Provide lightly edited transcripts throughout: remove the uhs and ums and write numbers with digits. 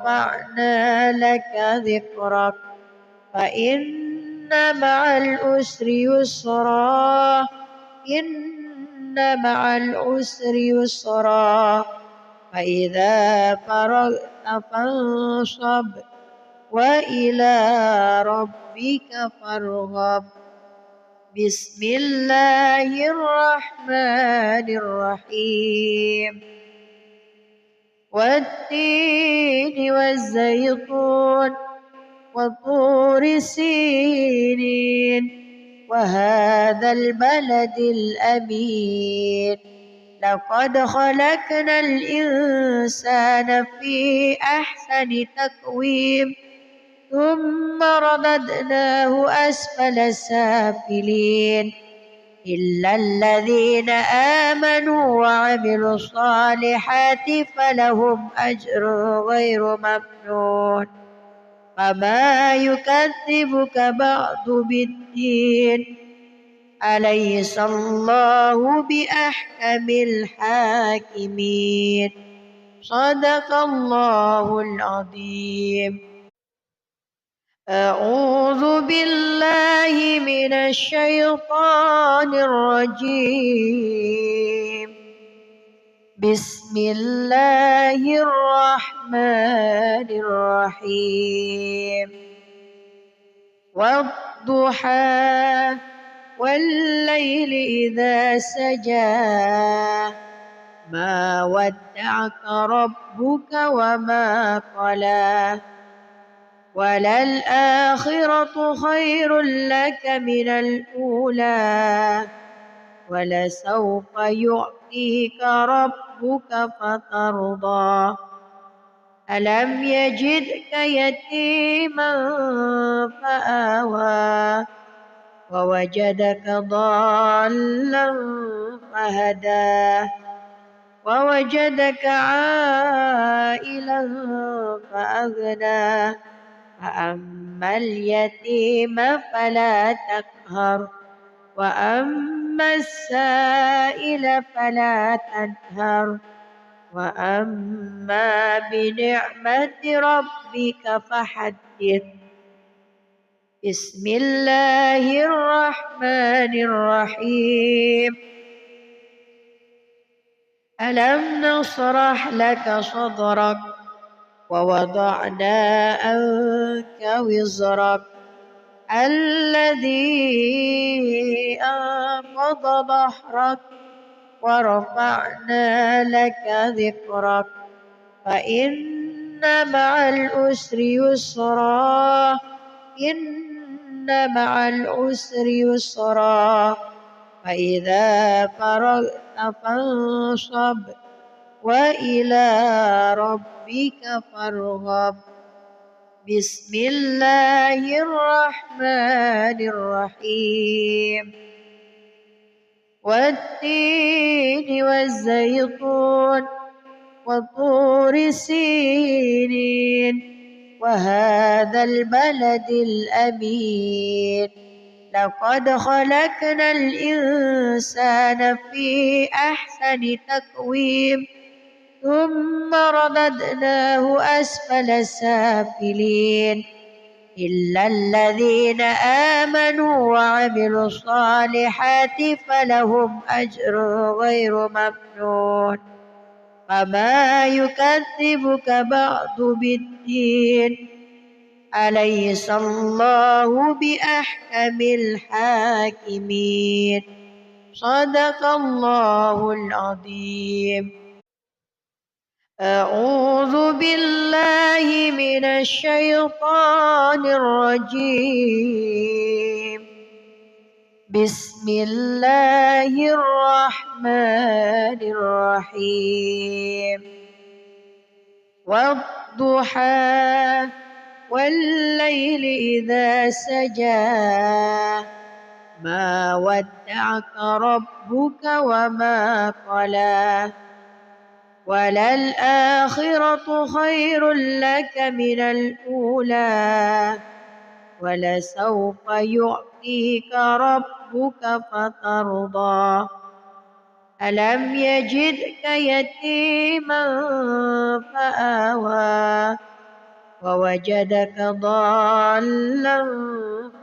ورفعنا لك ذكرك فإن مع العسر يسرا إن مع العسر يسرا فإذا فرغت فانصب وإلى ربك فارغب. بسم الله الرحمن الرحيم. والتين والزيتون وطور سينين وهذا البلد الأمين لقد خلقنا الإنسان في أحسن تقويم ثم رددناه أسفل سافلين إلا الذين آمنوا وعملوا الصالحات فلهم أجر غير ممنون. فما يكذبك بعد بالدين أليس الله بأحكم الحاكمين. صدق الله العظيم. أعوذ بالله من الشيطان الرجيم. بسم الله الرحمن الرحيم. والضحى والليل إذا سجى ما ودعك ربك وما قلى وللآخرة خير لك من الأولى ولسوف يعطيك ربك فترضى. ألم يجدك يتيما فآوى ووجدك ضالا فهدى ووجدك عائلا فأغنى فأما اليتيم فلا تقهر وأما السائل فلا تنهر وأما بنعمة ربك فحدث. بسم الله الرحمن الرحيم. ألم نشرح لك صدرك ووضعنا عنك وزرك الذي أنقض ظهرك ورفعنا لك ذكرك فإن مع العسر يسرا إن مع العسر يسرا فإذا فرغت فانصب وإلى ربك فارغب. بسم الله الرحمن الرحيم. والتين والزيتون وطور سينين وهذا البلد الأمين لقد خلقنا الإنسان في أحسن تقويم ثم رددناه أسفل سافلين إلا الذين آمنوا وعملوا الصالحات فلهم أجر غير ممنون. فما يكذبك بعد بالدين أليس الله بأحكم الحاكمين. صدق الله العظيم. أعوذ بالله من الشيطان الرجيم. بسم الله الرحمن الرحيم. والضحى والليل إذا سجى ما ودعك ربك وما قلى وللآخرة خير لك من الأولى ولسوف يعطيك ربك فترضى. ألم يجدك يتيما فآوى ووجدك ضالا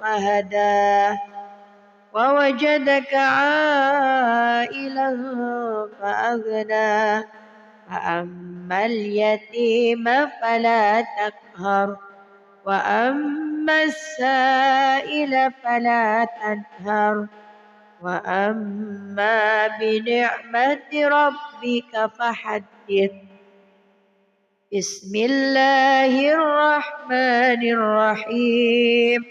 فهدى ووجدك عائلا فأغنى فأما اليتيم فلا تقهر وأما السائل فلا تنهر وأما بنعمة ربك فحدث. بسم الله الرحمن الرحيم.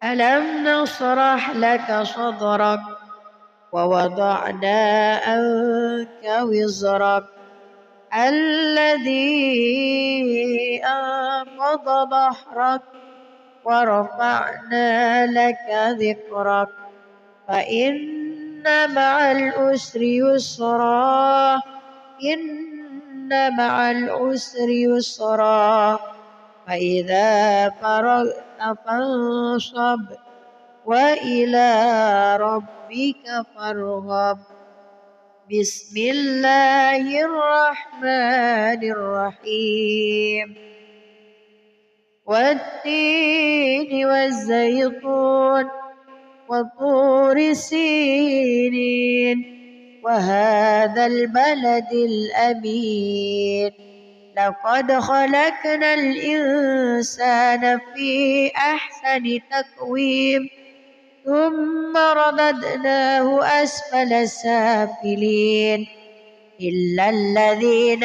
ألم نشرح لك صدرك ووضعنا عنك وزرك الذي أنقض ظهرك ورفعنا لك ذكرك فإن مع العسر يسرا إن مع العسر يسرا فإذا فرغت فانصب وإلى ربك فارغب. بسم الله الرحمن الرحيم. والتين والزيتون وطور سينين وهذا البلد الأمين لقد خلقنا الإنسان في أحسن تقويم ثم رددناه أسفل سافلين إلا الذين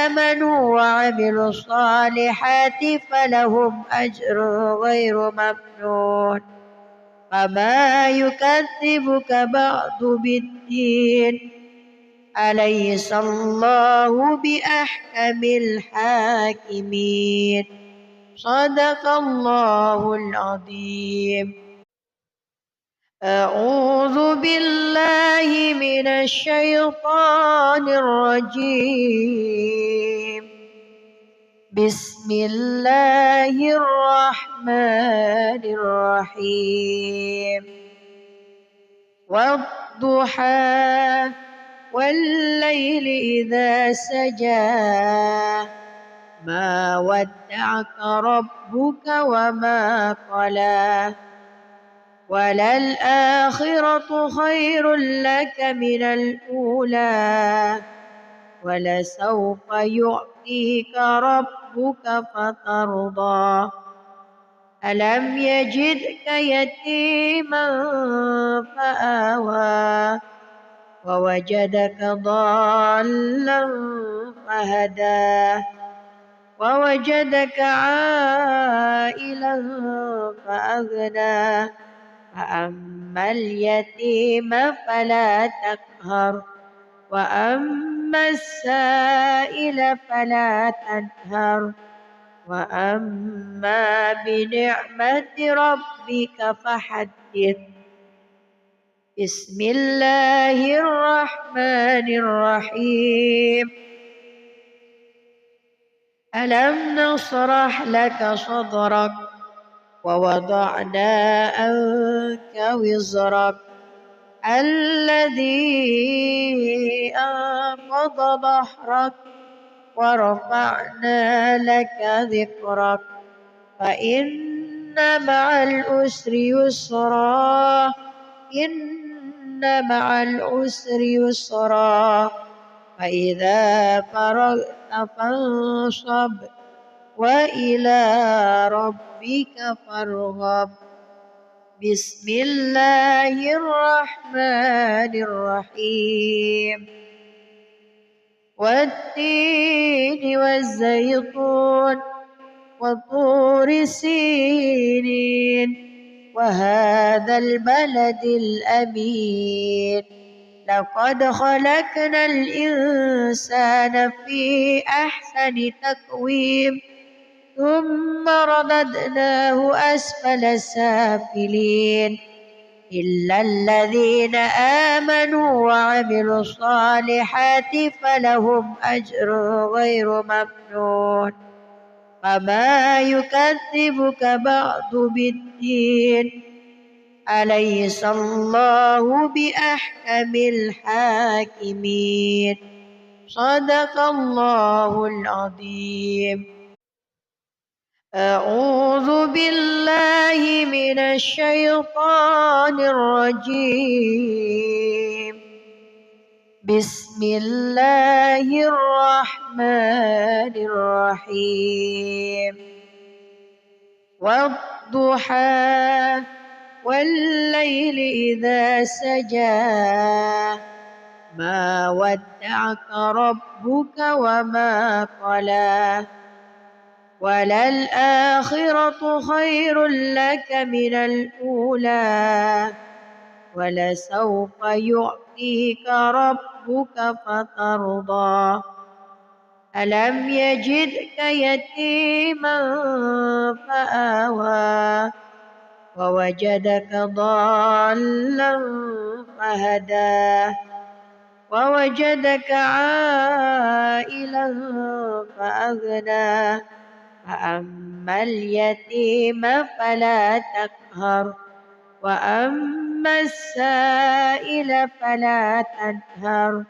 آمنوا وعملوا الصالحات فلهم أجر غير ممنون فما يكذبك بعد بالدين أليس الله بأحكم الحاكمين. صدق الله العظيم. أعوذ بالله من الشيطان الرجيم. بسم الله الرحمن الرحيم. والضحى والليل إذا سجى ما ودعك ربك وما قلى وللآخرة خير لك من الأولى ولسوف يعطيك ربك فترضى ألم يجدك يتيما فآوى ووجدك ضالا فهدى ووجدك عائلا فأغنى فأما اليتيم فلا تقهر وأما السائل فلا تنهر وأما بنعمة ربك فحدث. بسم الله الرحمن الرحيم. ألم نشرح لك صدرك ووضعنا عنك وزرك الذي أنقض ظهرك ورفعنا لك ذكرك فإن مع العسر يسرا إن مع العسر يسرا فإذا فرغت فانصب وإلى ربك فارغب. بسم الله الرحمن الرحيم. والتين والزيتون وطور سينين وهذا البلد الأمين لقد خلقنا الإنسان في أحسن تقويم ثم رددناه أسفل سافلين إلا الذين آمنوا وعملوا الصالحات فلهم أجر غير ممنون فما يكذبك بعد بالدين أليس الله بأحكم الحاكمين. صدق الله العظيم. أعوذ بالله من الشيطان الرجيم. بسم الله الرحمن الرحيم. والضحى والليل إذا سجى ما ودعك ربك وما قلى وللآخرة خير لك من الأولى ولسوف يعطيك ربك فترضى ألم يجدك يتيما فآوى ووجدك ضالا فهدى ووجدك عائلا فأغنى فأما اليتيم فلا تقهر وأما السائل فلا تنهر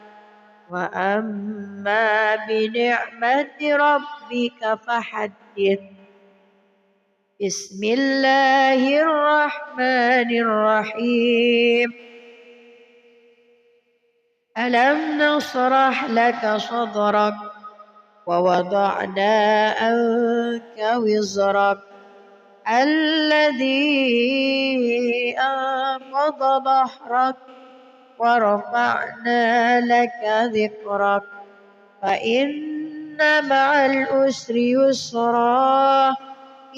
وأما بنعمة ربك فحدث. بسم الله الرحمن الرحيم. ألم نشرح لك صدرك ووضعنا عنك وزرك الذي أنقض ظهرك ورفعنا لك ذكرك فإن مع العسر يسرا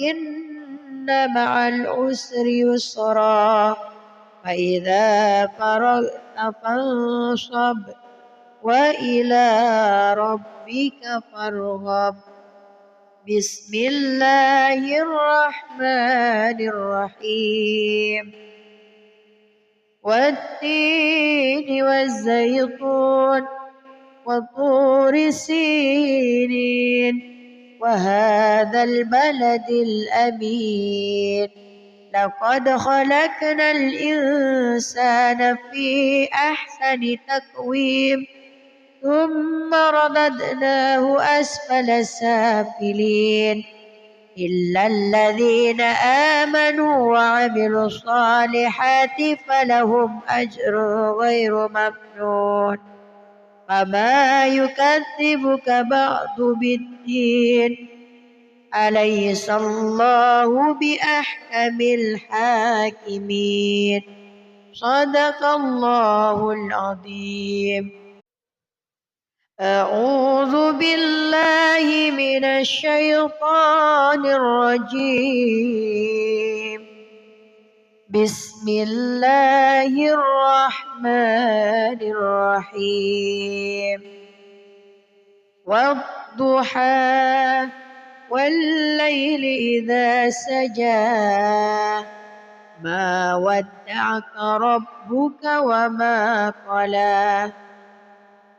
إن مع العسر يسرا فإذا فرغت فانصب وإلى ربك فارغب. بسم الله الرحمن الرحيم. والتين والزيتون وطور سينين وهذا البلد الأمين لقد خلقنا الإنسان في أحسن تقويم ثم رددناه أسفل سافلين إلا الذين آمنوا وعملوا الصالحات فلهم أجر غير ممنون فما يكذبك بعد بالدين أليس الله بأحكم الحاكمين. صدق الله العظيم. أعوذ بالله من الشيطان الرجيم. بسم الله الرحمن الرحيم. والضحى والليل إذا سجى ما ودعك ربك وما قلى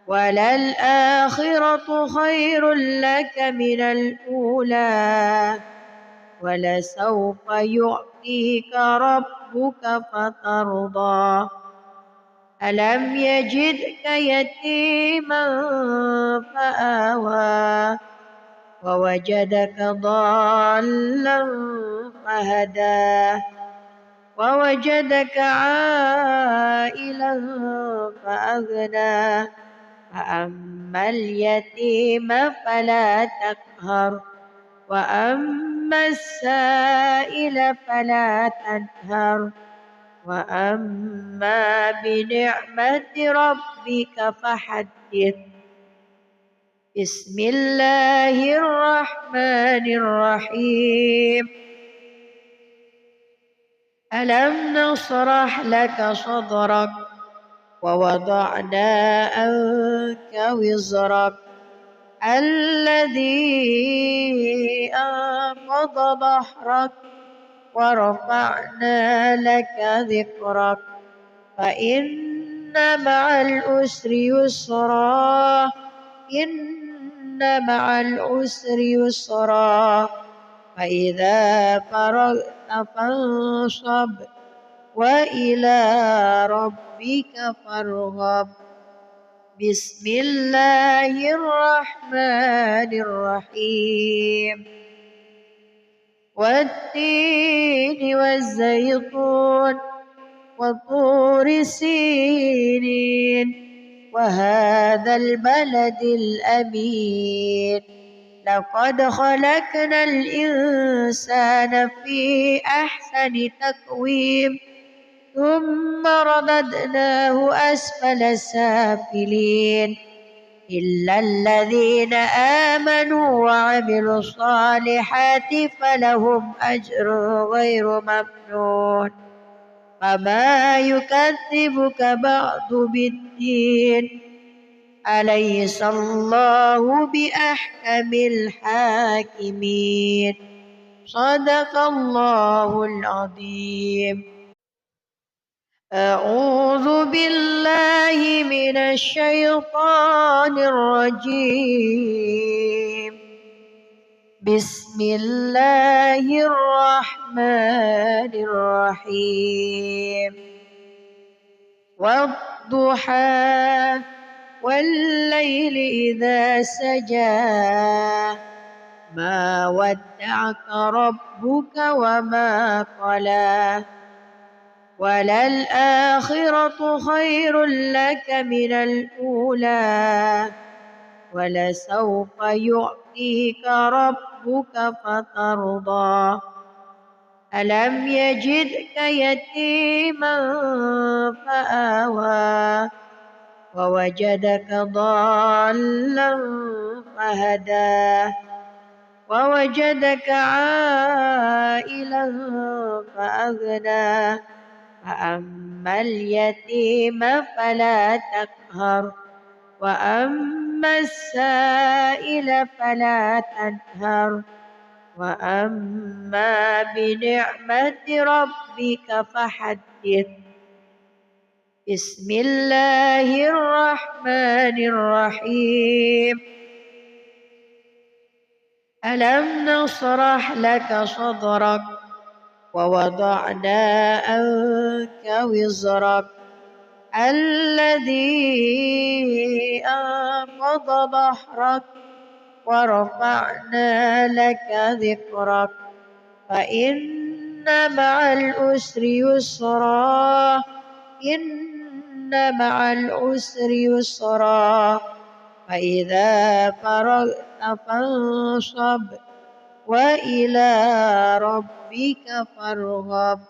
وللآخرة خير لك من الأولى ولسوف يعطيك ربك فترضى ألم يجدك يتيما فآوى ووجدك ضالا فهدى ووجدك عائلا فأغنى فأما اليتيم فلا تقهر وأما السائل فلا تنهر وأما بنعمة ربك فحدث. بسم الله الرحمن الرحيم. ألم نشرح لك صدرك ووضعنا عنك وزرك الذي أنقض ظهرك ورفعنا لك ذكرك فإن مع العسر يسرا إن مع العسر يسرا فإذا فرغت فانصب وإلى ربك فارغب. بسم الله الرحمن الرحيم والتين والزيتون وطور سينين وهذا البلد الأمين لقد خلقنا الإنسان في أحسن تقويم ثم رددناه أسفل سافلين إلا الذين آمنوا وعملوا الصالحات فلهم أجر غير ممنون فما يكذبك بعد بالدين أليس الله بأحكم الحاكمين صدق الله العظيم. أعوذ بالله من الشيطان الرجيم بسم الله الرحمن الرحيم والضحى والليل إذا سجى ما ودعك ربك وما قلى وللآخرة خير لك من الأولى ولسوف يعطيك ربك فترضى ألم يجدك يتيما فآوى ووجدك ضالا فهدى ووجدك عائلا فأغنى فأما اليتيم فلا تقهر وأما السائل فلا تنهر وأما بنعمة ربك فحدث. بسم الله الرحمن الرحيم ألم نشرح لك صدرك ووضعنا عنك وزرك الذي أنقض ظهرك ورفعنا لك ذكرك فإن مع العسر يسرا إن مع العسر يسرا فإذا فرغت فانصب وإلى ربك فارغب.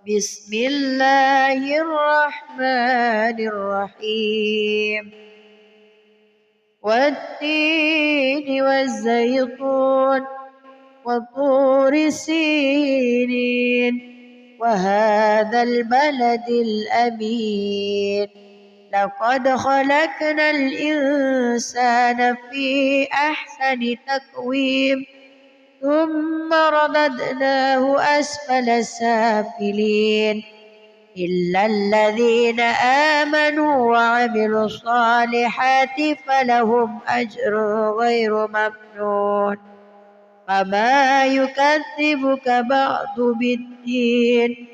بسم الله الرحمن الرحيم والتين والزيتون وطور سينين وهذا البلد الأمين لقد خلقنا الإنسان في أحسن تقويم ثم رددناه أسفل سافلين إلا الذين آمنوا وعملوا الصالحات فلهم أجر غير ممنون فما يكذبك بعد بالدين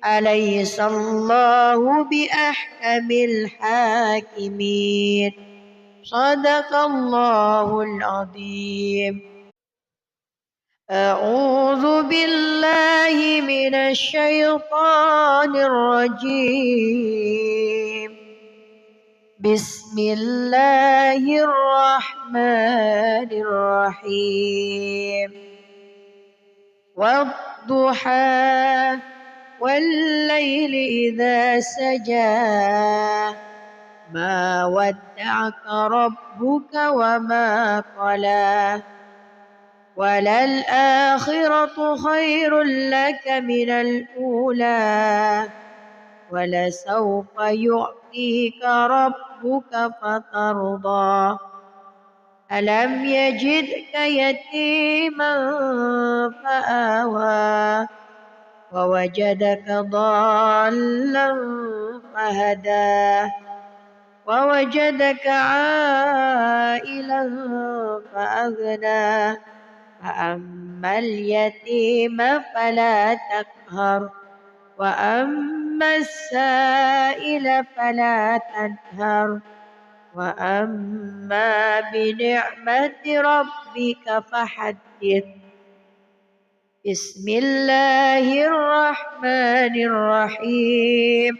أليس الله بأحكم الحاكمين صدق الله العظيم. أعوذ بالله من الشيطان الرجيم بسم الله الرحمن الرحيم والضحى والليل إذا سجى ما ودعك ربك وما قلى وللآخرة خير لك من الأولى ولسوف يعطيك ربك فترضى ألم يجدك يتيما فآوى ووجدك ضالا فهدى ووجدك عائلا فأغنى فأما اليتيم فلا تقهر وأما وأما السائل فلا تنهر وأما بنعمة ربك فحدث. بسم الله الرحمن الرحيم.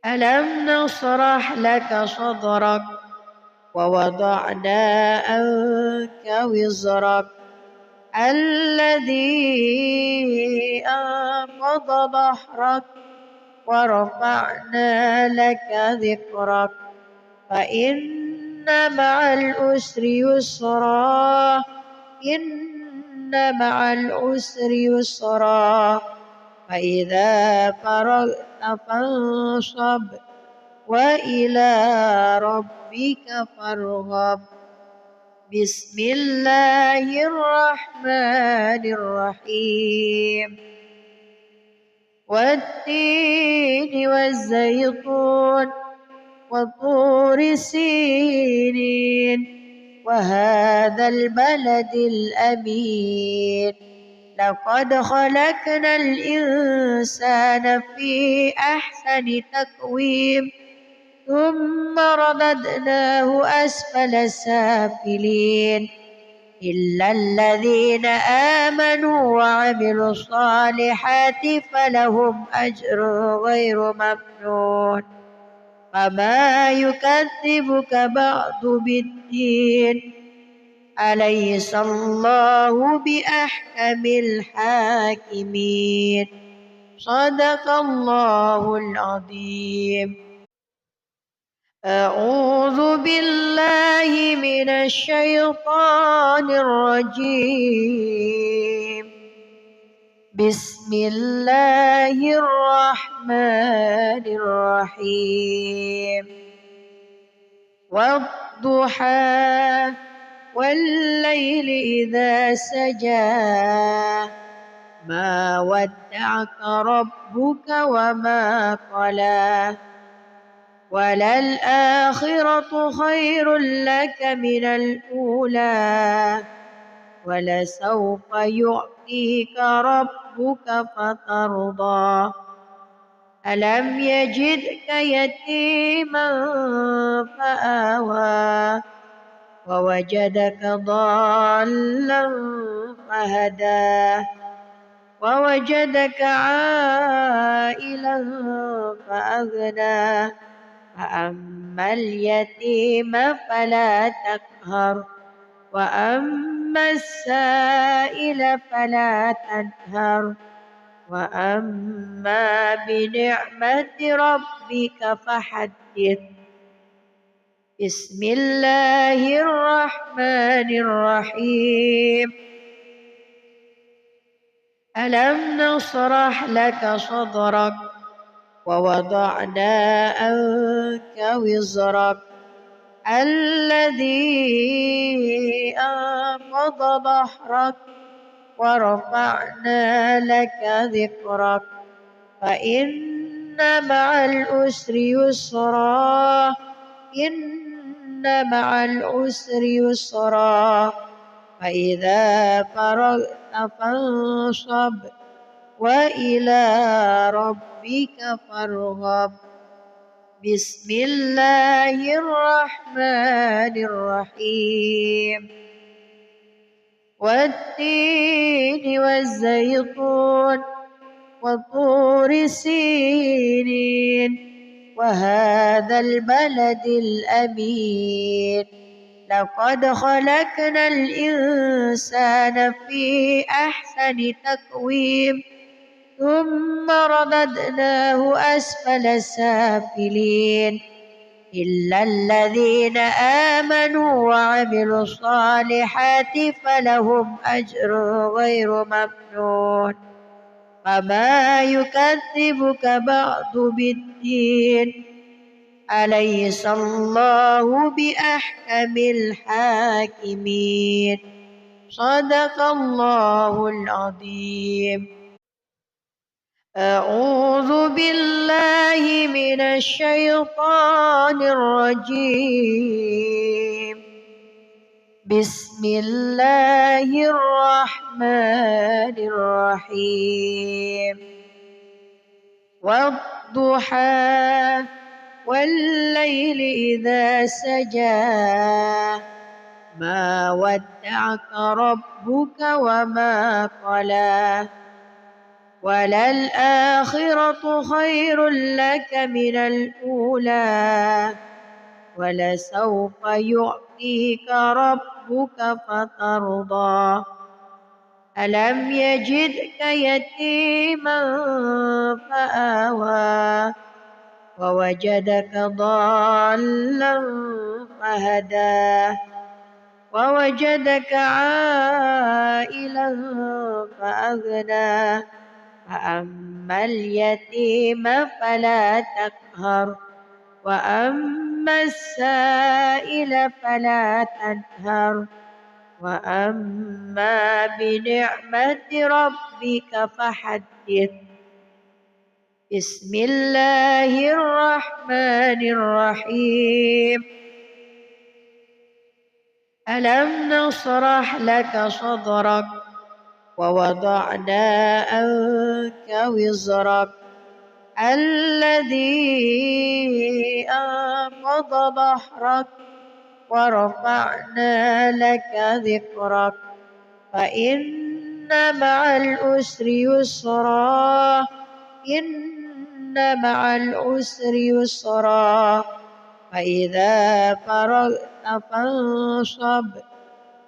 ألم نشرح لك صدرك ووضعنا عنك وزرك الذي أنقض ظهرك ورفعنا لك ذكرك فإن مع العسر يسرا إن مع العسر يسرا فإذا فرغت فانصب وإلى ربك فارغب. بسم الله الرحمن الرحيم. والتين والزيتون وطور سينين وهذا البلد الأمين لقد خلقنا الإنسان في أحسن تقويم ثم رددناه أسفل سافلين إلا الذين آمنوا وعملوا الصالحات فلهم أجر غير ممنون. فما يكذبك بعد بالدين أليس الله بأحكم الحاكمين. صدق الله العظيم. أعوذ بالله من الشيطان الرجيم. بسم الله الرحمن الرحيم. والضحى والليل إذا سجى ما ودعك ربك وما قلى وللآخرة خير لك من الأولى ولسوف يعطيك ربك فترضى. ألم يجدك يتيما فآوى ووجدك ضالا فهدى ووجدك عائلا فأغنى فأما اليتيم فلا تقهر وأما السائل فلا تنهر وأما بنعمة ربك فحدث. بسم الله الرحمن الرحيم. ألم نشرح لك صدرك ووضعنا عنك وزرك الذي أنقض ظهرك ورفعنا لك ذكرك فإن مع العسر يسرا إن مع العسر يسرا فإذا فرغت فانصب وإلى ربك فارغب. بسم الله الرحمن الرحيم. والتين والزيتون وطور سينين وهذا البلد الأمين لقد خلقنا الإنسان في أحسن تقويم ثم رددناه أسفل سافلين إلا الذين آمنوا وعملوا الصالحات فلهم أجر غير ممنون. فما يكذبك بعد بالدين أليس الله بأحكم الحاكمين. صدق الله العظيم. أعوذ بالله من الشيطان الرجيم. بسم الله الرحمن الرحيم. والضحى والليل إذا سجى ما ودعك ربك وما قلى وللآخرة خير لك من الأولى ولسوف يعطيك ربك فترضى ألم يجدك يتيما فآوى ووجدك ضالا فهدى ووجدك عائلا فأغنى فأما اليتيم فلا تقهر وأما السائل فلا تنهر وأما بنعمة ربك فحدث بسم الله الرحمن الرحيم ألم نشرح لك صدرك ووضعنا عنك وزرك الذي أنقض ظهرك ورفعنا لك ذكرك فإن مع العسر يسرا إن مع العسر يسرا فإذا فرغت فانصب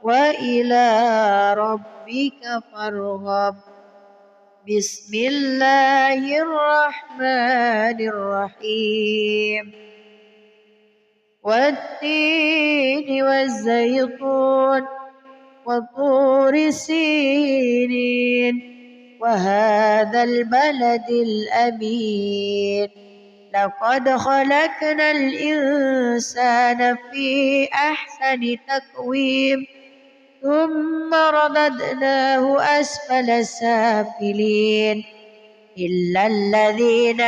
وإلى ربك فارغب بسم الله الرحمن الرحيم والتين والزيتون وطور سينين وهذا البلد الأمين لقد خلقنا الإنسان في أحسن تقويم ثم رددناه أسفل سافلين إلا الذين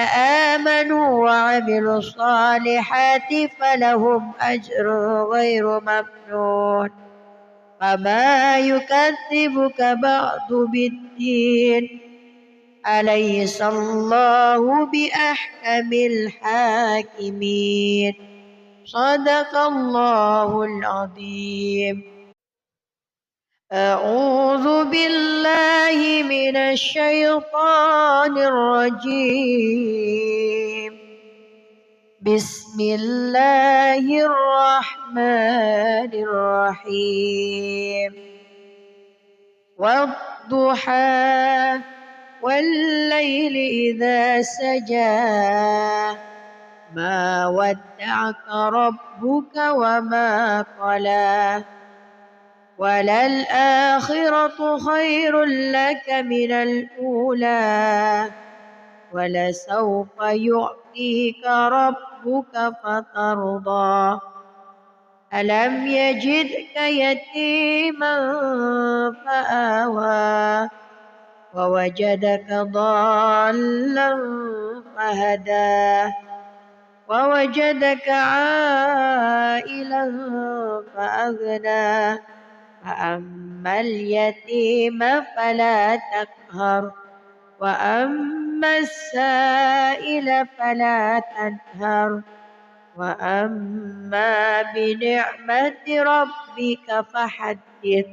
آمنوا وعملوا الصالحات فلهم أجر غير ممنون فما يكذبك بعد بالدين أليس الله بأحكم الحاكمين صدق الله العظيم أعوذ بالله من الشيطان الرجيم بسم الله الرحمن الرحيم والضحى والليل إذا سجى ما ودعك ربك وما قلى وللآخرة خير لك من الأولى ولسوف يعطيك ربك فترضى ألم يجدك يتيما فآوى ووجدك ضالا فهدى ووجدك عائلا فأغنى فأما اليتيم فلا تقهر وأما السائل فلا تنهر وأما بنعمة ربك فحدث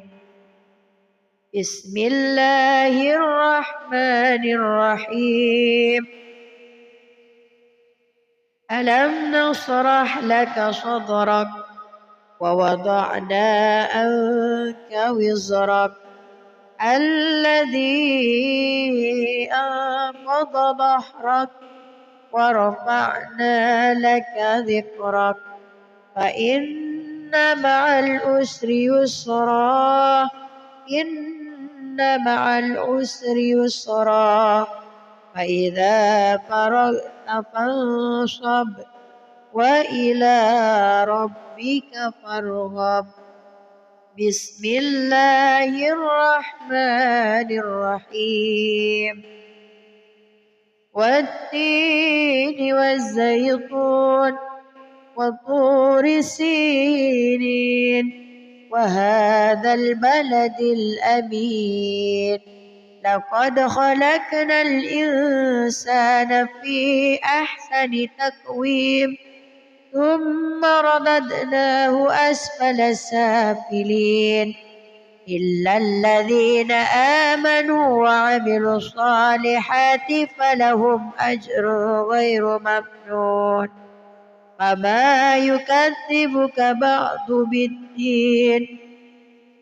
بسم الله الرحمن الرحيم ألم نشرح لك صدرك ووضعنا عنك وزرك الذي أنقض ظهرك ورفعنا لك ذكرك فإن مع العسر يسرا إن مع العسر يسرا فإذا فرغت فانصب وإلى ربك فارغب بسم الله الرحمن الرحيم والتين والزيتون وطور سينين وهذا البلد الأمين لقد خلقنا الإنسان في أحسن تقويم ثم رددناه أسفل سافلين إلا الذين آمنوا وعملوا الصالحات فلهم أجر غير ممنون فما يكذبك بعد بالدين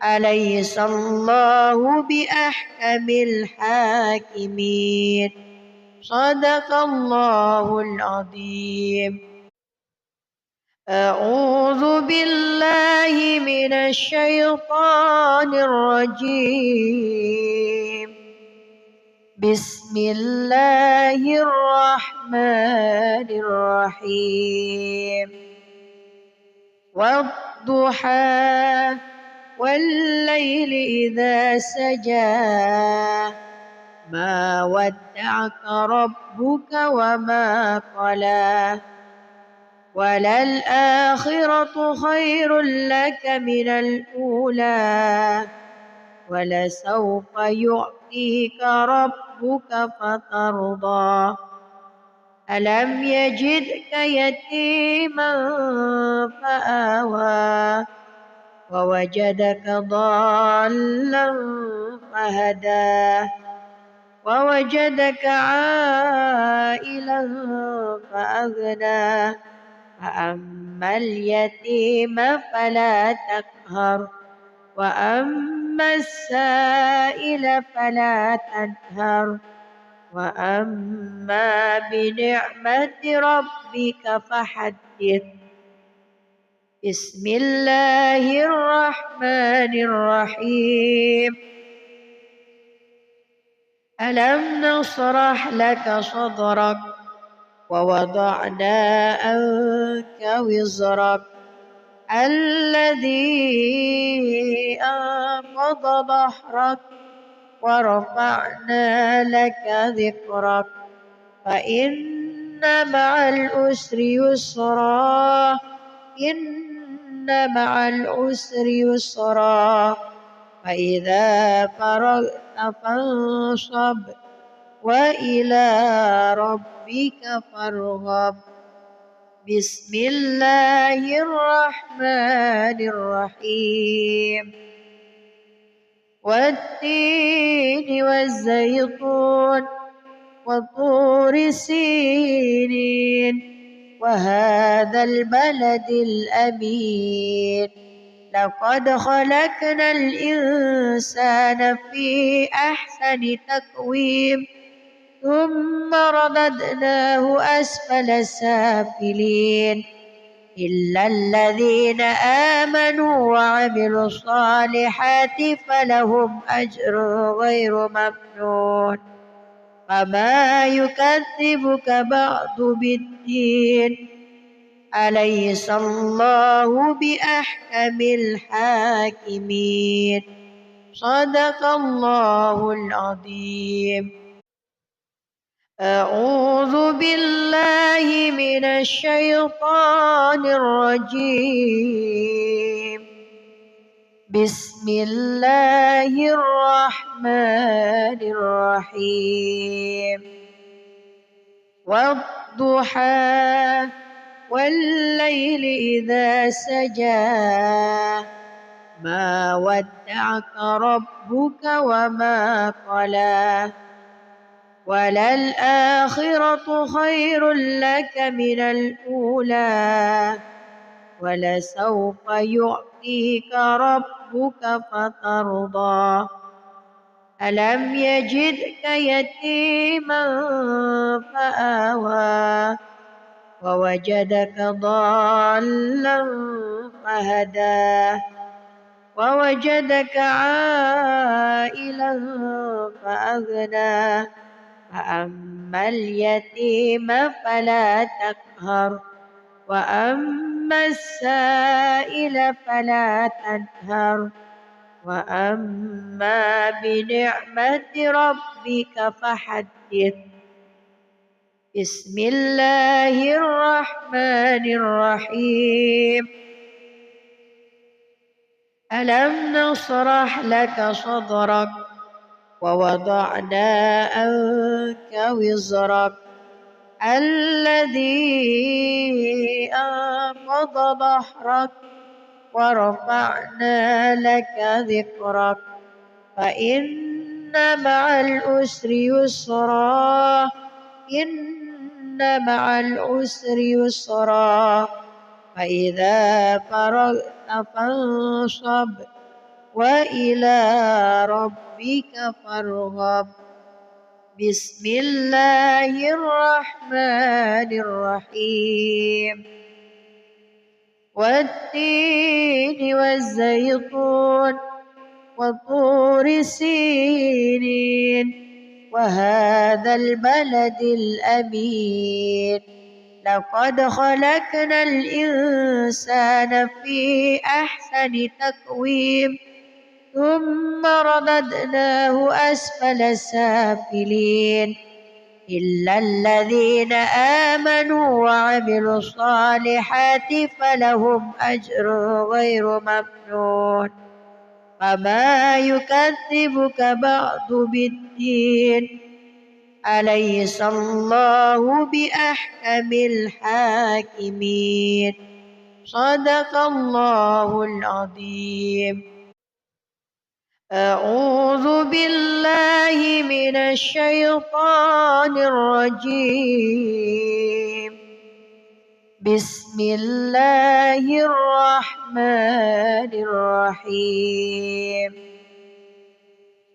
أليس الله بأحكم الحاكمين صدق الله العظيم. أعوذ بالله من الشيطان الرجيم بسم الله الرحمن الرحيم والضحى والليل إذا سجى ما ودعك ربك وما قلى وللآخرة خير لك من الأولى ولسوف يعطيك ربك فترضى ألم يجدك يتيما فآوى ووجدك ضالا فهدى ووجدك عائلا فأغنى فأما اليتيم فلا تقهر وأما السائل فلا تنهر وأما بنعمة ربك فحدث. بسم الله الرحمن الرحيم ألم نشرح لك صدرك ووضعنا عنك وزرك الذي أنقض ظهرك ورفعنا لك ذكرك فإن مع العسر يسرا إن مع العسر يسرا فإذا فرغت فانصب وإلى ربك فارغب. بسم الله الرحمن الرحيم والتين والزيتون وطور سينين وهذا البلد الأمين لقد خلقنا الإنسان في أحسن تقويم ثم رددناه أسفل سافلين إلا الذين آمنوا وعملوا الصالحات فلهم أجر غير ممنون فما يكذبك بعد بالدين أليس الله بأحكم الحاكمين صدق الله العظيم. أعوذ بالله من الشيطان الرجيم بسم الله الرحمن الرحيم والضحى والليل إذا سجى ما ودعك ربك وما قلى وللآخرة خير لك من الأولى ولسوف يعطيك ربك فترضى ألم يجدك يتيما فآوى ووجدك ضالا فهدى ووجدك عائلا فأغنى فأما اليتيم فلا تقهر وأما السائل فلا تنهر وأما بنعمة ربك فحدث. بسم الله الرحمن الرحيم ألم نشرح لك صدرك ووضعنا عنك وزرك الذي أنقض ظهرك ورفعنا لك ذكرك فإن مع العسر يسرا إن مع العسر يسرا فإذا فرغت فانصب وإلى ربك فارغب. بسم الله الرحمن الرحيم. والتين والزيتون وطور سينين وهذا البلد الأمين لقد خلقنا الإنسان في أحسن تقويم ثم رددناه أسفل سافلين إلا الذين آمنوا وعملوا الصالحات فلهم أجر غير ممنون. فما يكذبك بعد بالدين أليس الله بأحكم الحاكمين. صدق الله العظيم. أعوذ بالله من الشيطان الرجيم. بسم الله الرحمن الرحيم.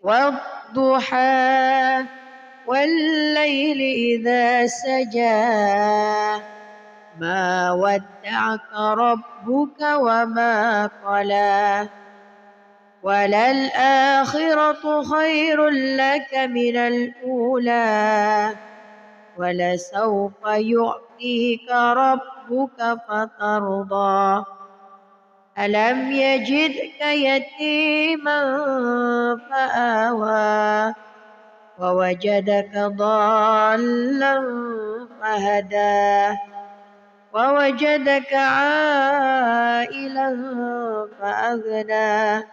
والضحى والليل إذا سجى ما ودعك ربك وما قلى وللآخرة خير لك من الأولى ولسوف يعطيك ربك فترضى. ألم يجدك يتيما فآوى ووجدك ضالا فهدى ووجدك عائلا فأغنى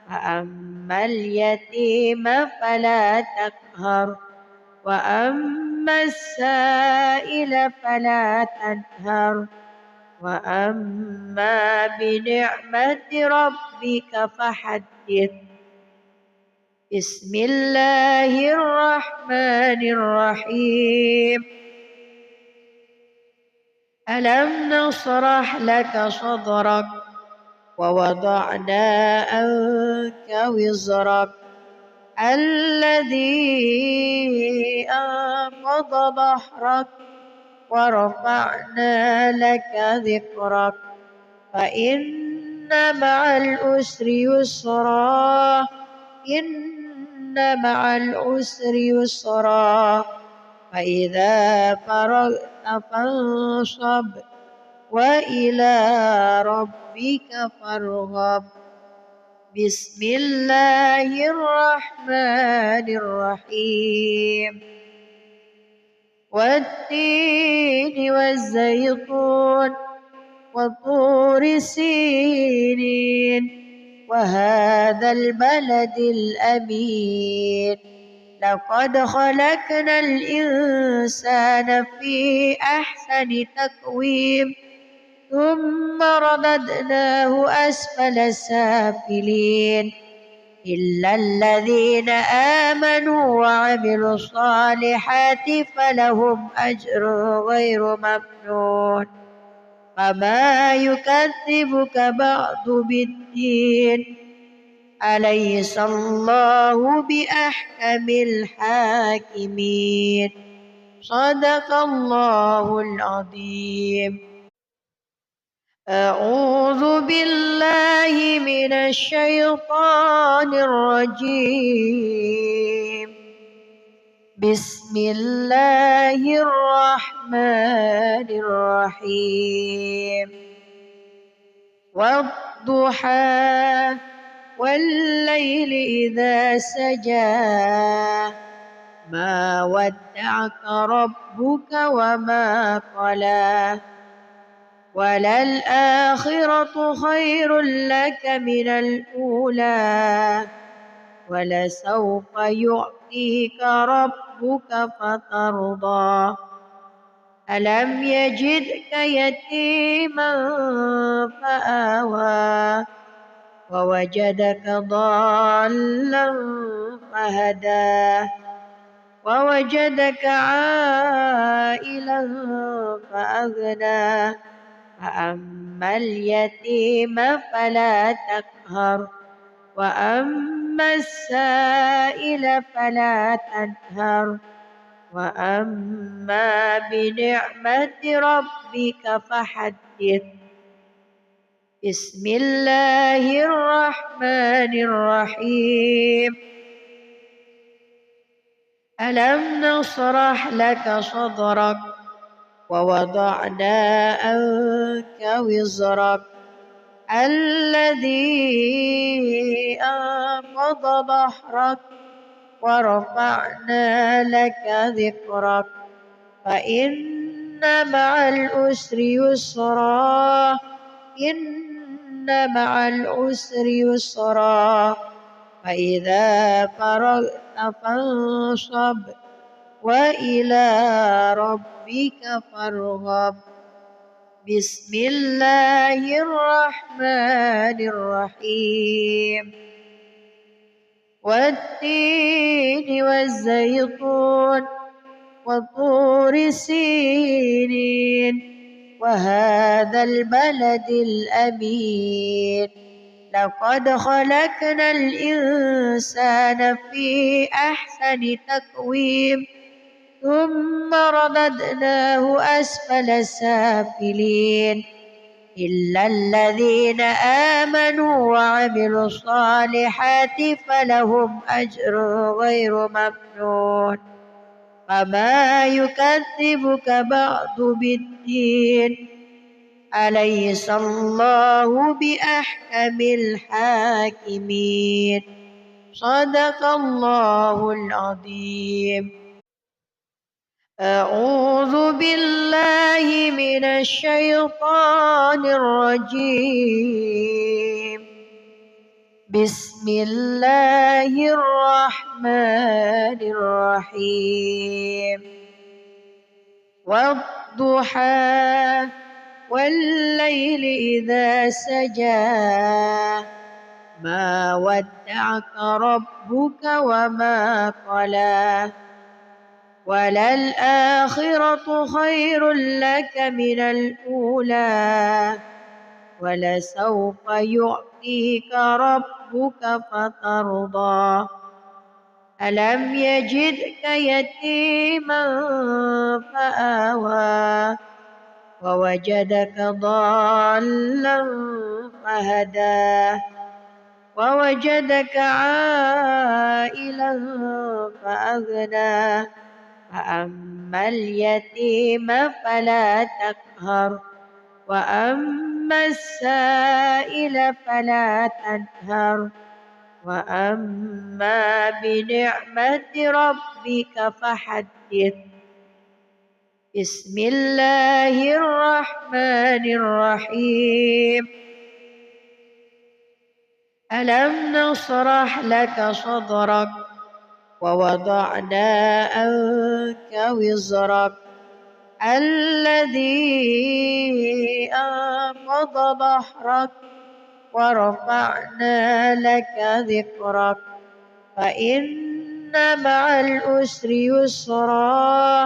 فأما اليتيم فلا تقهر وأما السائل فلا تنهر وأما بنعمة ربك فحدث. بسم الله الرحمن الرحيم. ألم نشرح لك صدرك ووضعنا عنك وزرك الذي أنقض ظهرك ورفعنا لك ذكرك فإن مع العسر يسرا إن مع العسر يسرا فإذا فرغت فانصب وإلى ربك فارغب. بسم الله الرحمن الرحيم. والتين والزيتون وطور سينين وهذا البلد الأمين لقد خلقنا الإنسان في أحسن تقويم ثم رددناه أسفل سافلين إلا الذين آمنوا وعملوا الصالحات فلهم أجر غير ممنون. فما يكذبك بعد بالدين أليس الله بأحكم الحاكمين. صدق الله العظيم. أعوذ بالله من الشيطان الرجيم. بسم الله الرحمن الرحيم. والضحى والليل إذا سجى ما ودعك ربك وما قلى وللآخرة خير لك من الأولى ولسوف يعطيك ربك فترضى ألم يجدك يتيما فآوى ووجدك ضالا فهدى ووجدك عائلا فأغنى فأما اليتيم فلا تقهر وأما السائل فلا تنهر وأما بنعمة ربك فحدث بسم الله الرحمن الرحيم ألم نشرح لك صدرك ووضعنا عنك وزرك الذي أنقض ظهرك ورفعنا لك ذكرك فإن مع العسر يسرا إن مع العسر يسرا فإذا فرغت فانصب وإلى ربك فارغب بسم الله الرحمن الرحيم والتين والزيتون وطور سينين وهذا البلد الأمين لقد خلقنا الإنسان في أحسن تقويم ثم رددناه أسفل سافلين إلا الذين آمنوا وعملوا الصالحات فلهم أجر غير ممنون فما يكذبك بعد بالدين أليس الله بأحكم الحاكمين صدق الله العظيم أعوذ بالله من الشيطان الرجيم بسم الله الرحمن الرحيم والضحى والليل إذا سجى ما ودعك ربك وما قلى وللآخرة خير لك من الأولى ولسوف يعطيك ربك فترضى ألم يجدك يتيما فآوى ووجدك ضالا فهدى ووجدك عائلا فأغنى فأما اليتيم فلا تقهر وأما السائل فلا تنهر وأما بنعمة ربك فحدث بسم الله الرحمن الرحيم ألم نشرح لك صدرك ووضعنا عنك وزرك الذي أنقض ظهرك ورفعنا لك ذكرك فإن مع العسر يسرا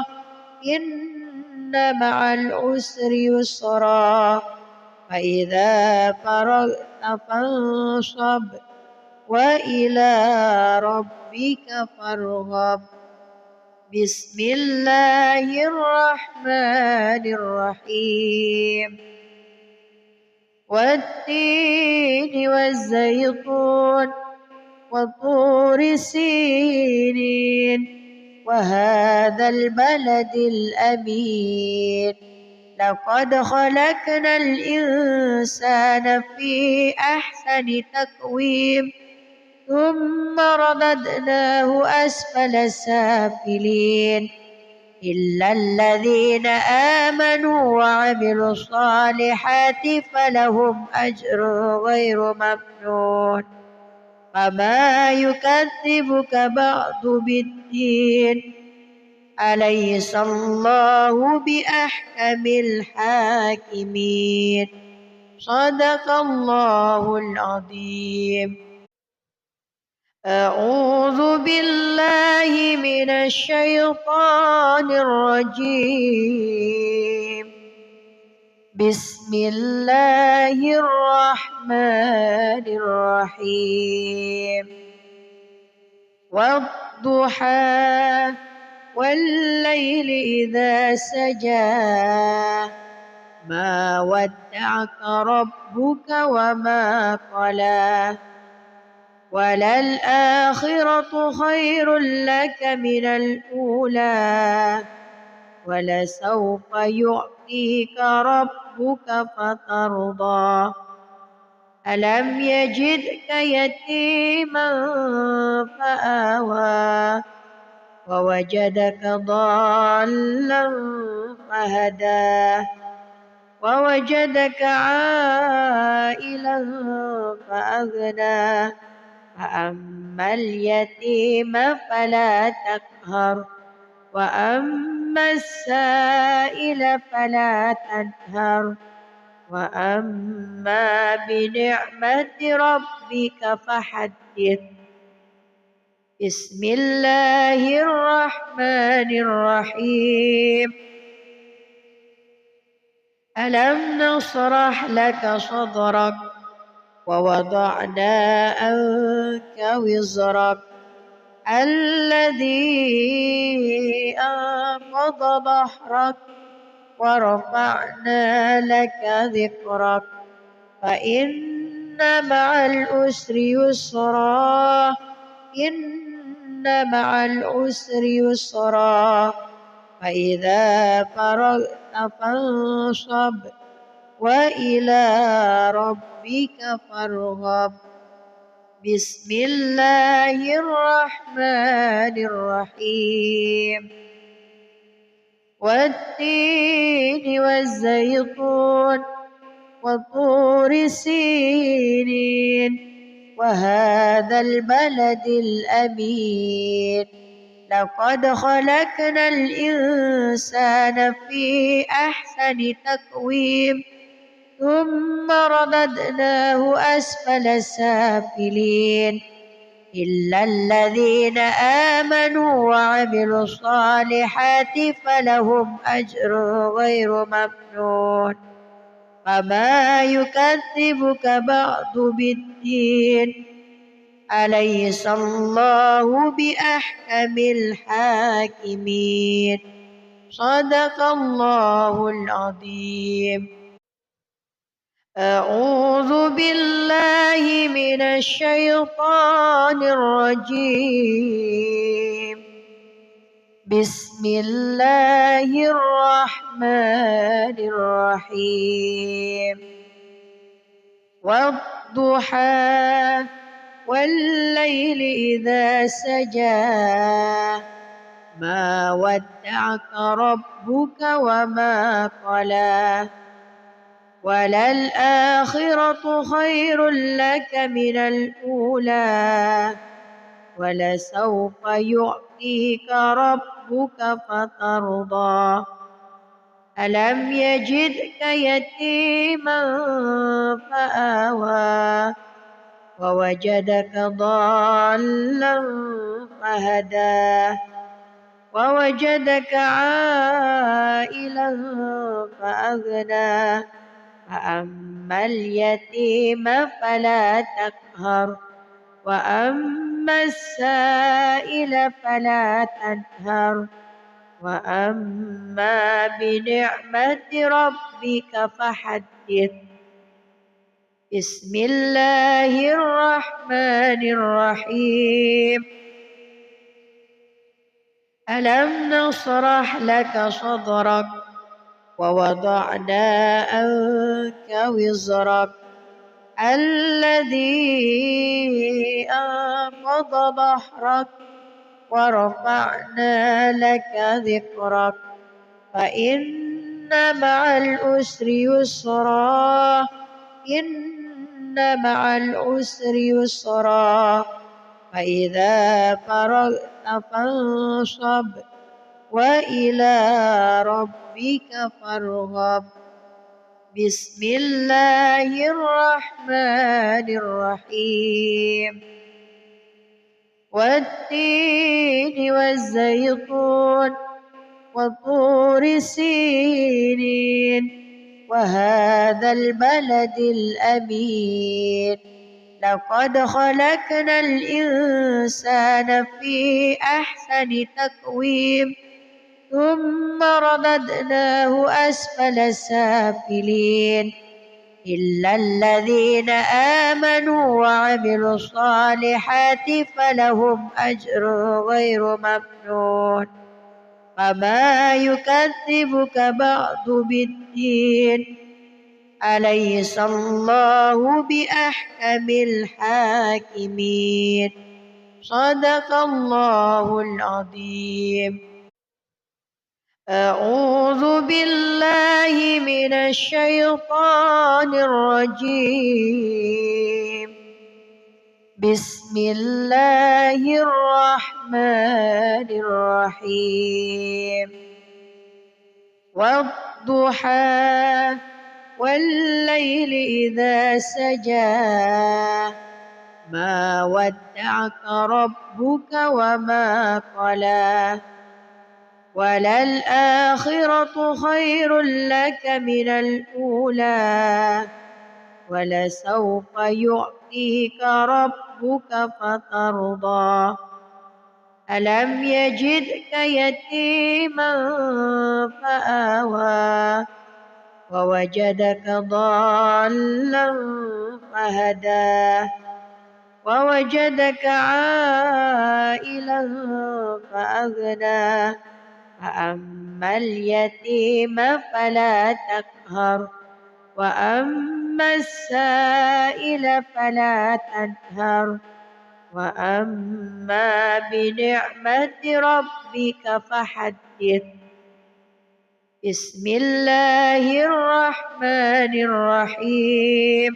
إن مع العسر يسرا فإذا فرغت فانصب وإلى ربك فارغب بسم الله الرحمن الرحيم والتين والزيتون وطور سينين وهذا البلد الأمين لقد خلقنا الإنسان في أحسن تقويم ثم رددناه أسفل سافلين إلا الذين آمنوا وعملوا الصالحات فلهم أجر غير ممنون فما يكذبك بعد بالدين أليس الله بأحكم الحاكمين صدق الله العظيم. أعوذ بالله من الشيطان الرجيم. بسم الله الرحمن الرحيم. والضحى والليل إذا سجى ما ودعك ربك وما قلى وللآخرة خير لك من الأولى ولسوف يعطيك ربك فترضى ألم يجدك يتيما فآوى ووجدك ضالا فهدى ووجدك عائلا فأغنى فأما اليتيم فلا تقهر وأما السائل فلا تنهر وأما بنعمة ربك فحدث. بسم الله الرحمن الرحيم. ألم نشرح لك صدرك ووضعنا عنك وزرك الذي أنقض ظهرك ورفعنا لك ذكرك فإن مع العسر يسرا إن مع العسر يسرا فإذا فرغت فانصب وإلى ربك فارغب. بسم الله الرحمن الرحيم. والتين والزيتون وطور سينين وهذا البلد الأمين لقد خلقنا الإنسان في أحسن تقويم ثم رددناه أسفل سافلين إلا الذين آمنوا وعملوا الصالحات فلهم أجر غير ممنون. فما يكذبك بعد بالدين أليس الله بأحكم الحاكمين صدق الله العظيم. أعوذ بالله من الشيطان الرجيم. بسم الله الرحمن الرحيم. والضحى والليل إذا سجى ما ودعك ربك وما قلى وللآخرة خير لك من الأولى ولسوف يعطيك ربك فترضى ألم يجدك يتيما فآوى ووجدك ضالا فهدى ووجدك عائلا فأغنى فأما اليتيم فلا تقهر وأما السائل فلا تنهر وأما بنعمة ربك فحدث. بسم الله الرحمن الرحيم. ألم نشرح لك صدرك ووضعنا عنك وزرك الذي أنقض ظهرك ورفعنا لك ذكرك فإن مع العسر يسرا إن مع العسر يسرا فإذا فرغت فانصب وإلى ربك فارغب. بسم الله الرحمن الرحيم. والتين والزيتون وطور سينين وهذا البلد الأمين لقد خلقنا الإنسان في أحسن تقويم ثم رددناه أسفل سافلين إلا الذين آمنوا وعملوا الصالحات فلهم أجر غير ممنون. فما يكذبك بعد بالدين أليس الله بأحكم الحاكمين. صدق الله العظيم. أعوذ بالله من الشيطان الرجيم. بسم الله الرحمن الرحيم. والضحى والليل إذا سجى ما ودعك ربك وما قلى وللآخرة خير لك من الأولى ولسوف يعطيك ربك فترضى. ألم يجدك يتيما فآوى ووجدك ضالا فهدى ووجدك عائلا فأغنى فأما اليتيم فلا تقهر وأما السائل فلا تنهر وأما بنعمة ربك فحدث. بسم الله الرحمن الرحيم.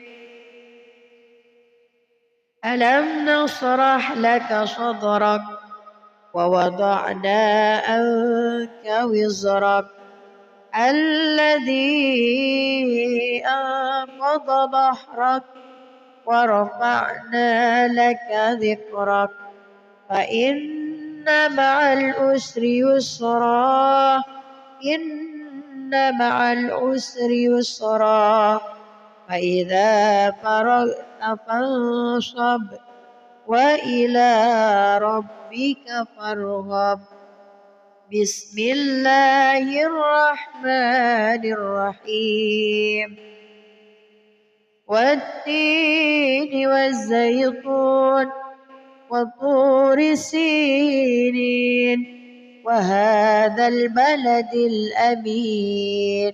ألم نشرح لك صدرك ووضعنا عنك وزرك الذي أنقض ظهرك ورفعنا لك ذكرك فإن مع العسر يسرا إن مع العسر يسرا فإذا فرغت فانصب وإلى ربك فارغب. بسم الله الرحمن الرحيم. والتين والزيتون وطور سينين وهذا البلد الأمين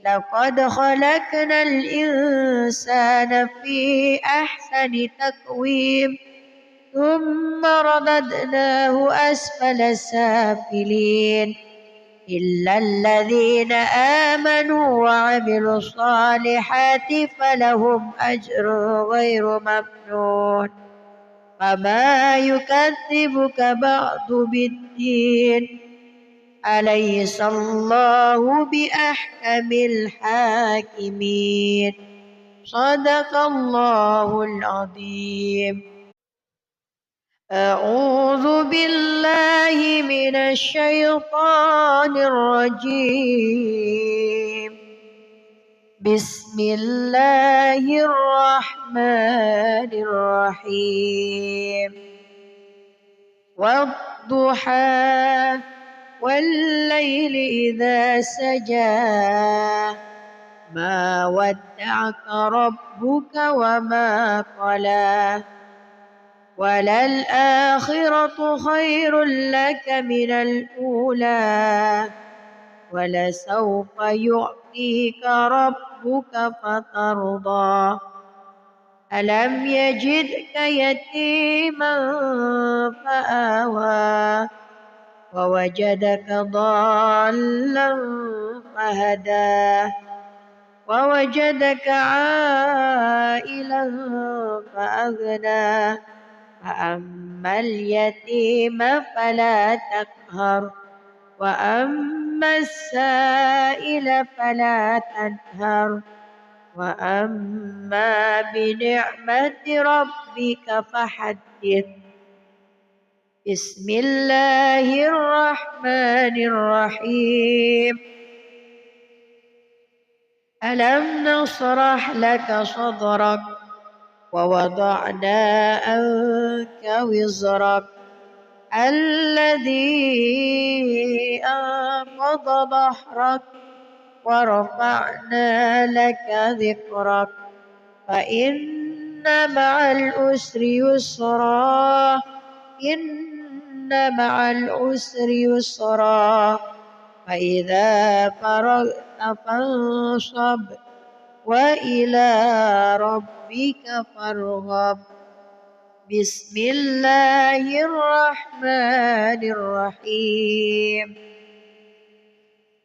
لقد خلقنا الإنسان في أحسن تقويم ثم رددناه أسفل سافلين إلا الذين آمنوا وعملوا الصالحات فلهم أجر غير ممنون. فما يكذبك بعد بالدين أليس الله بأحكم الحاكمين. صدق الله العظيم. أعوذ بالله من الشيطان الرجيم. بسم الله الرحمن الرحيم. والضحى والليل إذا سجى ما ودعك ربك وما قلى وللآخرة خير لك من الأولى ولسوف يعطيك ربك فترضى. ألم يجدك يتيما فآوى ووجدك ضالا فهدى ووجدك عائلا فأغنى فأما اليتيم فلا تقهر وأما السائل فلا تنهر وأما بنعمة ربك فحدث. بسم الله الرحمن الرحيم. ألم نشرح لك صدرك ووضعنا عنك وزرك الذي أنقض ظهرك ورفعنا لك ذكرك فإن مع العسر يسرا إن مع العسر يسرا فإذا فرغت فانصب وإلى ربك فارغب. بسم الله الرحمن الرحيم.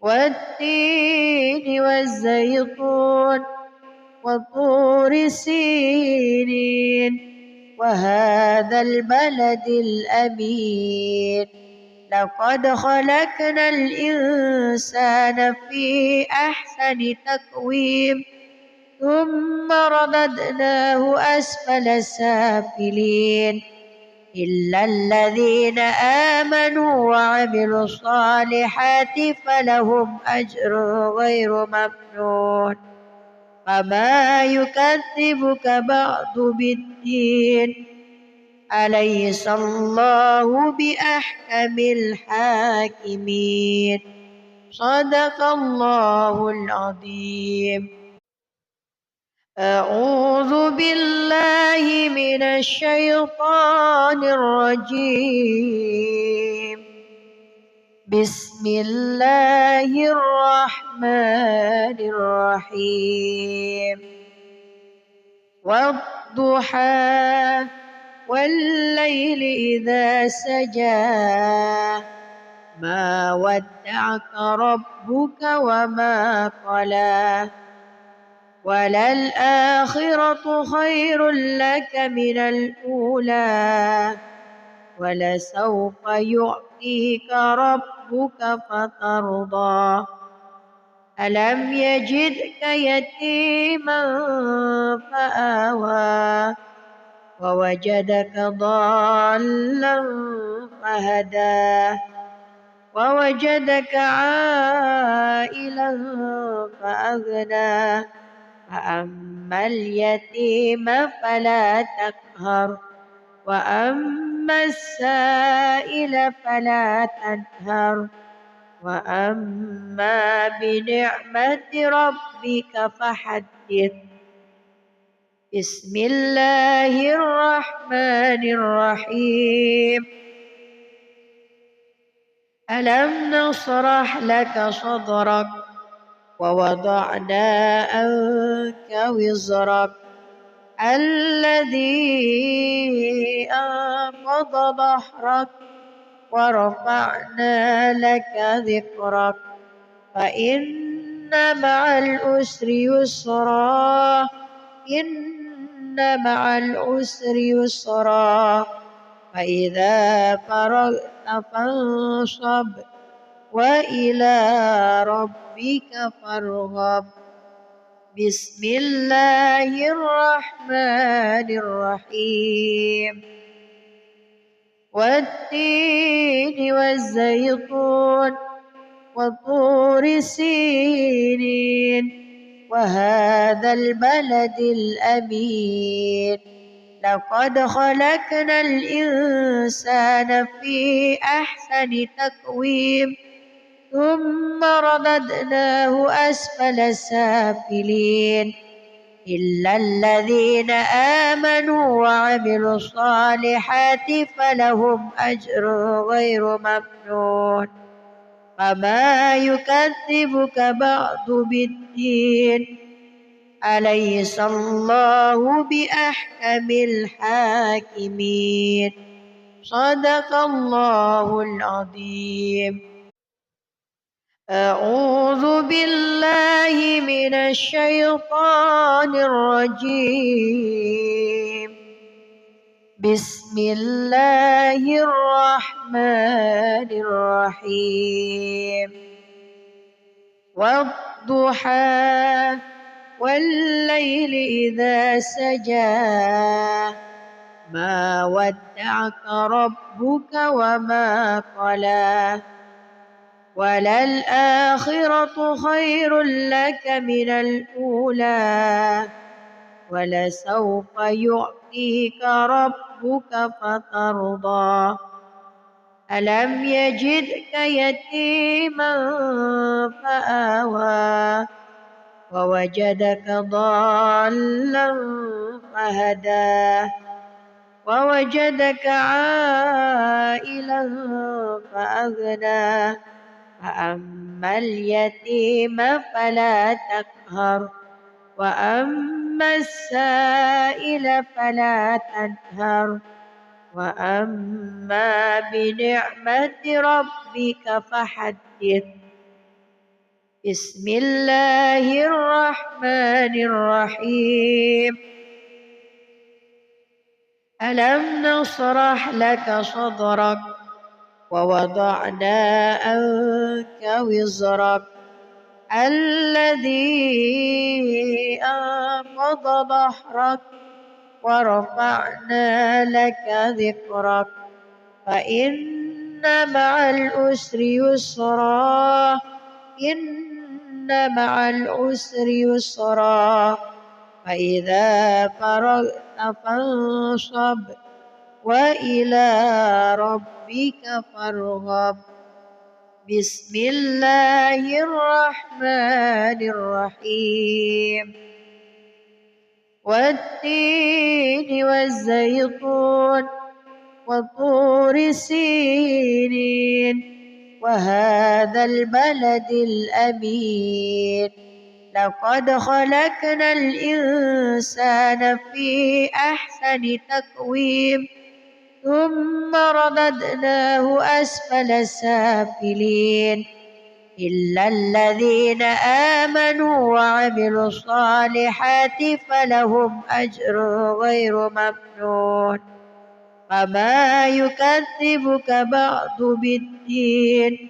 والتين والزيتون وطور سينين وهذا البلد الأمين لقد خلقنا الإنسان في أحسن تقويم ثم رددناه أسفل سافلين إلا الذين آمنوا وعملوا الصالحات فلهم أجر غير ممنون فما يكذبك بعد بالدين أليس الله بأحكم الحاكمين. صدق الله العظيم. أعوذ بالله من الشيطان الرجيم. بسم الله الرحمن الرحيم. والضحى والليل إذا سجى ما ودعك ربك وما قلى وللآخرة خير لك من الأولى ولسوف يعطيك ربك فترضى ألم يجدك يتيما فآوى ووجدك ضالا فهدى ووجدك عائلا فأغنى فأما اليتيم فلا تقهر وأما السائل فلا تنهر وأما بنعمة ربك فحدث. بسم الله الرحمن الرحيم. ألم نشرح لك صدرك ووضعنا عنك وزرك الذي أنقض ظهرك ورفعنا لك ذكرك فإن مع العسر يسرا إن مع العسر يسرا فإذا فرغت فانصب وإلى ربك فارغب. بسم الله الرحمن الرحيم. والتين والزيتون وطور سينين وهذا البلد الأمين لقد خلقنا الإنسان في أحسن تقويم ثم رددناه أسفل سافلين إلا الذين آمنوا وعملوا الصالحات فلهم أجر غير ممنون فما يكذبك بعد بالدين أليس الله بأحكم الحاكمين. صدق الله العظيم. أعوذ بالله من الشيطان الرجيم. بسم الله الرحمن الرحيم. والضحى والليل إذا سجى ما ودعك ربك وما قلى وللآخرة خير لك من الأولى ولسوف يعطيك ربك فترضى ألم يجدك يتيما فآوى ووجدك ضالا فهدى ووجدك عائلا فأغنى فأما اليتيم فلا تقهر وأما السائل فلا تنهر وأما بنعمة ربك فحدث. بسم الله الرحمن الرحيم. ألم نشرح لك صدرك ووضعنا عنك وزرك الذي أنقض ظهرك ورفعنا لك ذكرك فإن مع العسر يسرا إن مع العسر يسرا فإذا فرغت فانصب وإلى ربك فارغب. بسم الله الرحمن الرحيم. والتين والزيتون وطور سينين وهذا البلد الأمين لقد خلقنا الإنسان في أحسن تقويم ثم رددناه أسفل سافلين إلا الذين آمنوا وعملوا الصالحات فلهم أجر غير ممنون فما يكذبك بعد بالدين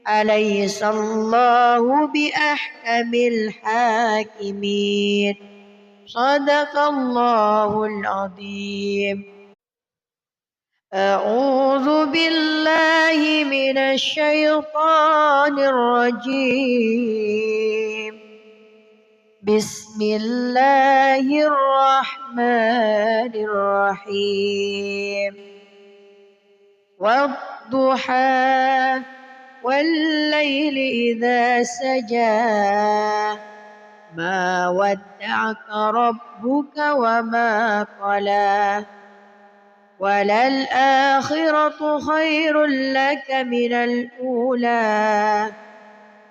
أليس الله بأحكم الحاكمين صدق الله العظيم. أعوذ بالله من الشيطان الرجيم. بسم الله الرحمن الرحيم. والضحى والليل إذا سجى ما ودعك ربك وما قلى وللآخرة خير لك من الأولى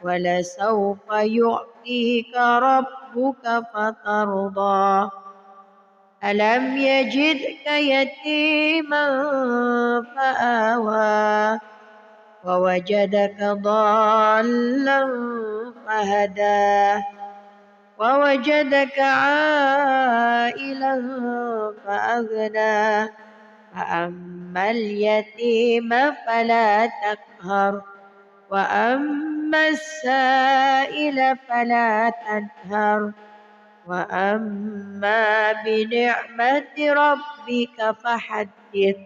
ولسوف يعطيك ربك فترضى ألم يجدك يتيما فآوى ووجدك ضالا فهدى ووجدك عائلا فأغنى فأما اليتيم فلا تقهر وأما السائل فلا تنهر وأما بنعمة ربك فحدث.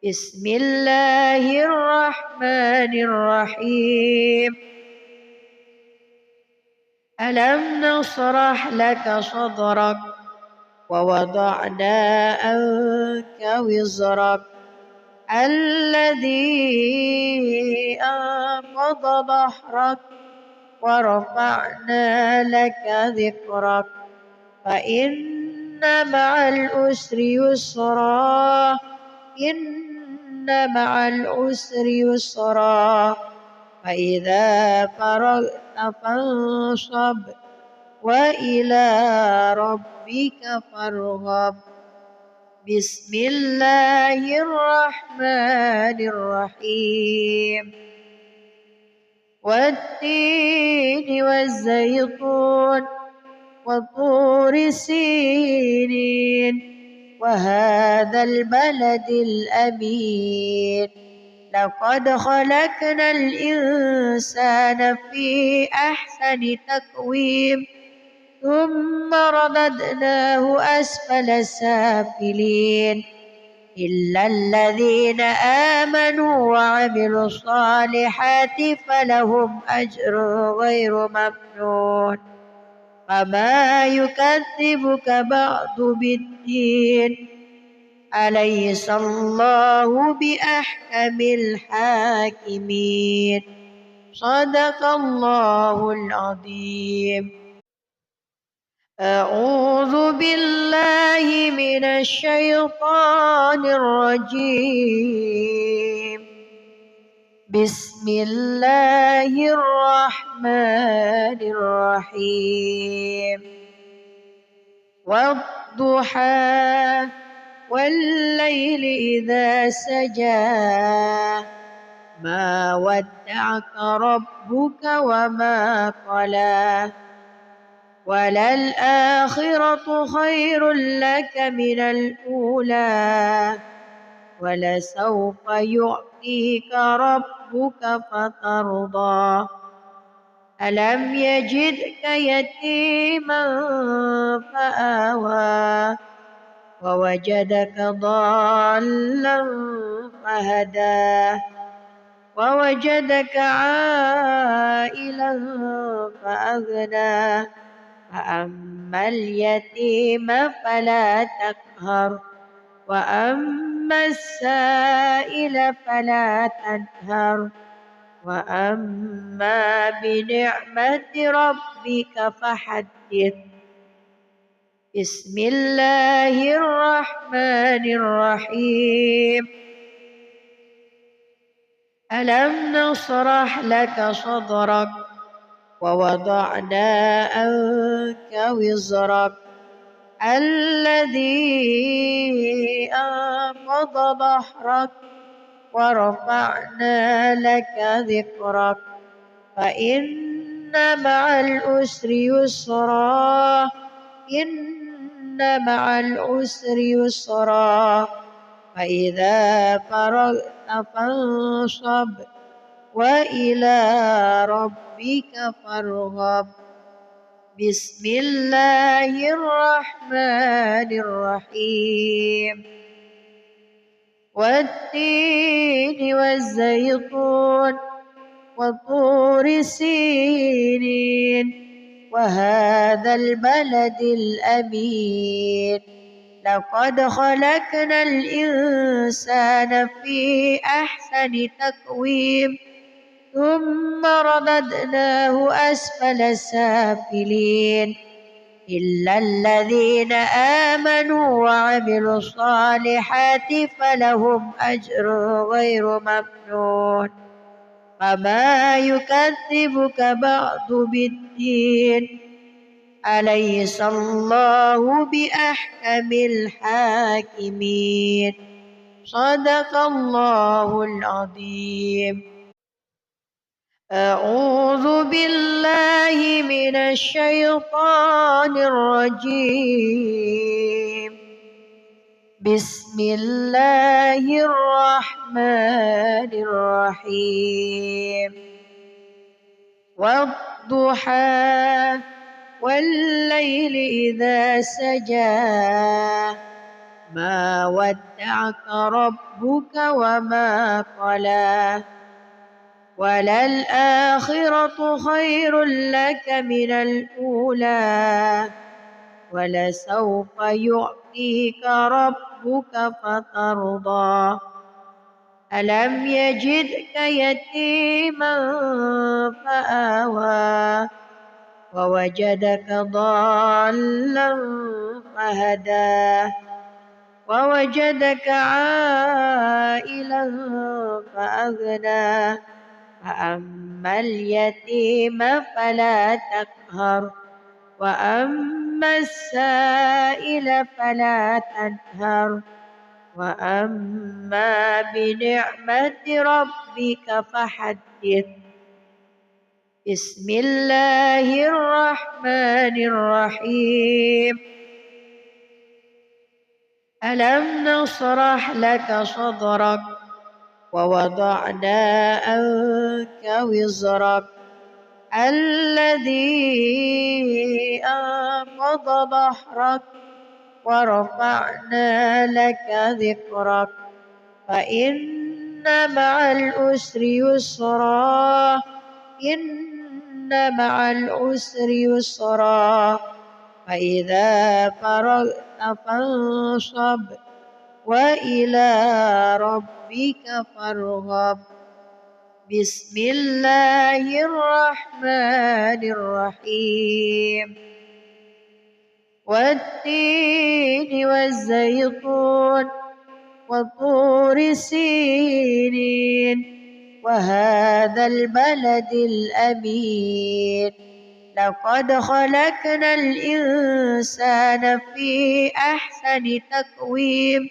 بسم الله الرحمن الرحيم. ألم نشرح لك صدرك ووضعنا عنك وزرك الذي أنقض ظهرك ورفعنا لك ذكرك فإن مع العسر يسرا إن مع العسر يسرا فإذا فرغت فانصب وإلى ربك فارغب. بسم الله الرحمن الرحيم. والتين والزيتون وطور سينين وهذا البلد الأمين لقد خلقنا الإنسان في أحسن تقويم ثم رددناه أسفل سافلين إلا الذين آمنوا وعملوا الصالحات فلهم أجر غير ممنون فما يكذبك بعد بالدين أليس الله بأحكم الحاكمين صدق الله العظيم. أعوذ بالله من الشيطان الرجيم بسم الله الرحمن الرحيم والضحى والليل إذا سجى ما ودعك ربك وما قلى وللآخرة خير لك من الأولى ولسوف يعطيك ربك فترضى ألم يجدك يتيما فآوى ووجدك ضالا فهدى ووجدك عائلا فأغنى فأما اليتيم فلا تقهر وأما السائل فلا تنهر وأما بنعمة ربك فحدث. بسم الله الرحمن الرحيم ألم نشرح لك صدرك ووضعنا عنك وزرك الذي أنقض ظهرك ورفعنا لك ذكرك فإن مع العسر يسرا إن مع العسر يسرا فإذا فرغت فانصب وإلى ربك فارغب. بسم الله الرحمن الرحيم والتين والزيتون وطور سينين وهذا البلد الأمين لقد خلقنا الإنسان في أحسن تقويم ثم رددناه أسفل سافلين إلا الذين آمنوا وعملوا الصالحات فلهم أجر غير ممنون فما يكذبك بعد بالدين أليس الله بأحكم الحاكمين صدق الله العظيم. أعوذ بالله من الشيطان الرجيم بسم الله الرحمن الرحيم والضحى والليل إذا سجى ما ودعك ربك وما قلى وللآخرة خير لك من الأولى ولسوف يعطيك ربك فترضى ألم يجدك يتيما فآوى ووجدك ضالا فهدى ووجدك عائلا فأغنى فأما اليتيم فلا تقهر وأما السائل فلا تنهر وأما بنعمة ربك فحدث. بسم الله الرحمن الرحيم ألم نشرح لك صدرك ووضعنا عنك وزرك الذي أنقض ظهرك ورفعنا لك ذكرك فإن مع العسر يسرا إن مع العسر يسرا فإذا فرغت فانصب وإلى ربك فارغب بسم الله الرحمن الرحيم والتين والزيتون وطور سينين وهذا البلد الأمين لقد خلقنا الإنسان في أحسن تقويم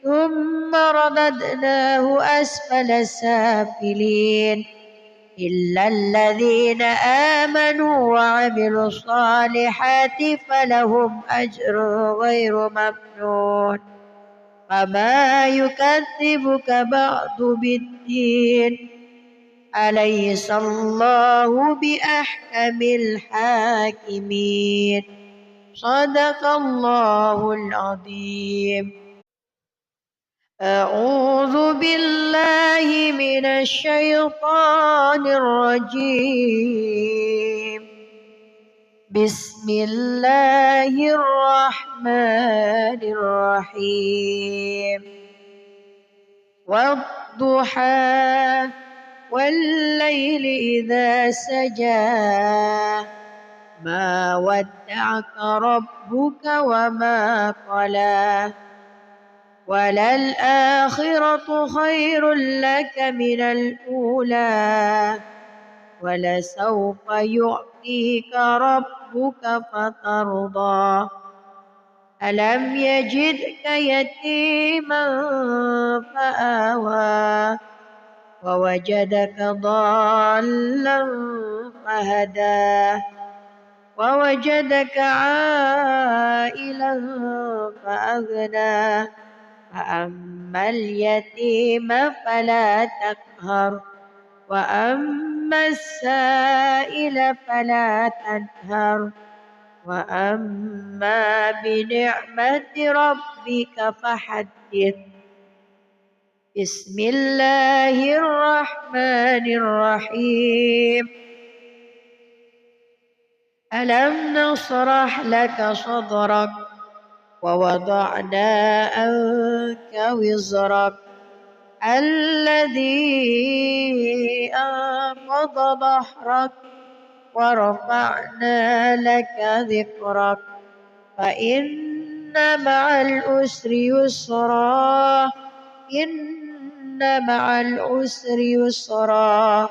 ثم رددناه أسفل سافلين إلا الذين آمنوا وعملوا الصالحات فلهم أجر غير ممنون فما يكذبك بعد بالدين أليس الله بأحكم الحاكمين صدق الله العظيم. أعوذ بالله من الشيطان الرجيم بسم الله الرحمن الرحيم والضحى والليل إذا سجى ما ودعك ربك وما قلى وللآخرة خير لك من الأولى ولسوف يعطيك ربك فترضى ألم يجدك يتيما فآوى ووجدك ضالا فهدى ووجدك عائلا فأغنى فأما اليتيم فلا تقهر وأما السائل فلا تنهر وأما بنعمة ربك فحدث بسم الله الرحمن الرحيم ألم نشرح لك صدرك ووضعنا عنك وزرك الذي أنقض ظهرك ورفعنا لك ذكرك فإن مع العسر يسرا إن مع العسر يسرا